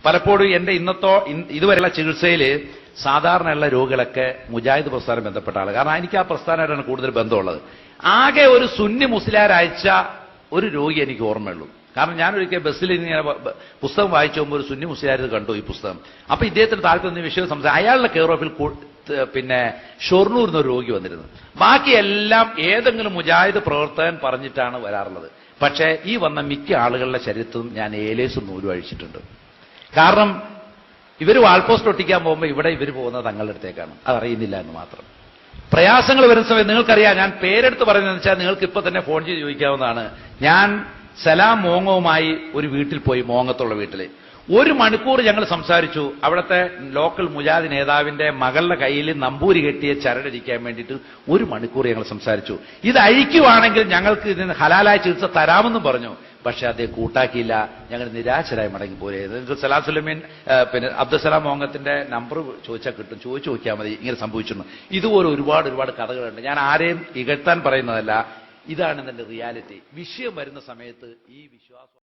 പലപ്പോഴും എന്റെ ഇതുവരെയുള്ള ചികിത്സയിൽ സാധാരണയുള്ള രോഗികളൊക്കെ മുജാഹിദ് പ്രസ്ഥാനം ബന്ധപ്പെട്ട ആൾ. കാരണം എനിക്ക് ആ പ്രസ്ഥാനമായിട്ടാണ് കൂടുതൽ ബന്ധമുള്ളത്. ആകെ ഒരു സുന്നി മുസ്ലിയാർ അയച്ച ഒരു രോഗി എനിക്ക് ഓർമ്മയുള്ളൂ. കാരണം ഞാനൊരിക്കൽ ബസ്സിൽ ഇങ്ങനെ പുസ്തകം വായിച്ചു പോകുമ്പോൾ ഒരു സുന്നി മുസ്ലിയാർ കണ്ടു ഈ പുസ്തകം. അപ്പൊ ഇദ്ദേഹത്തിന് താല്പര്യം വിഷയം സംസാരിച്ചു. അയാളുടെ കെയർ ഓഫിൽ പിന്നെ ഷൊർണൂർ എന്നൊരു രോഗി വന്നിരുന്നു. ബാക്കിയെല്ലാം ഏതെങ്കിലും മുജാഹിദ് പ്രവർത്തകൻ പറഞ്ഞിട്ടാണ് വരാറുള്ളത്. പക്ഷേ ഈ വന്ന മിക്ക ആളുകളുടെ ശരീരത്തും ഞാൻ ഏലേസും നൂലും അഴിച്ചിട്ടുണ്ട്. കാരണം ഇവർ വാൾപോസ്റ്റ് ഒട്ടിക്കാൻ പോകുമ്പോൾ ഇവിടെ ഇവർ പോകുന്നത് തങ്ങളുടെ അടുത്തേക്കാണ്, അതറിയുന്നില്ല എന്ന് മാത്രം. പ്രയാസങ്ങൾ വരുന്ന സമയത്ത് നിങ്ങൾക്കറിയാം, ഞാൻ പേരെടുത്ത് പറയുന്നതെന്ന് വെച്ചാൽ നിങ്ങൾക്ക് ഇപ്പൊ തന്നെ ഫോൺ ചെയ്ത് ചോദിക്കാവുന്നതാണ്. ഞാൻ സലാം മോങ്ങവുമായി ഒരു വീട്ടിൽ പോയി, മോങ്ങത്തുള്ള വീട്ടിൽ 1 മണിക്കൂർ ഞങ്ങൾ സംസാരിച്ചു. അവിടുത്തെ ലോക്കൽ മുജാഹിദ് നേതാവിന്റെ മകളുടെ കയ്യിൽ നമ്പൂരി കെട്ടിയ ചരടിരിക്കാൻ വേണ്ടിയിട്ട് 1 മണിക്കൂർ ഞങ്ങൾ സംസാരിച്ചു. ഇത് അഴിക്കുവാണെങ്കിൽ ഞങ്ങൾക്ക് ഇതിന് ഹലാലായ ചികിത്സ തരാമെന്നും പറഞ്ഞു. പക്ഷെ അദ്ദേഹം കൂട്ടാക്കിയില്ല. ഞങ്ങൾ നിരാശരായി മടങ്ങിപ്പോയി. സലാം സുലൈമീൻ പിന്നെ അബ്ദുസലാം മോങ്ങത്തിന്റെ നമ്പർ ചോദിച്ചാൽ കിട്ടും, ചോദിച്ചു നോക്കിയാൽ മതി ഇങ്ങനെ സംഭവിച്ചിരുന്നു. ഇതുപോലെ ഒരുപാട് കഥകളുണ്ട്. ഞാൻ ആരെയും ഇകഴ്ത്താൻ പറയുന്നതല്ല, ഇതാണ് ഇതിന്റെ റിയാലിറ്റി. വിഷയം വരുന്ന സമയത്ത് ഈ വിശ്വാസം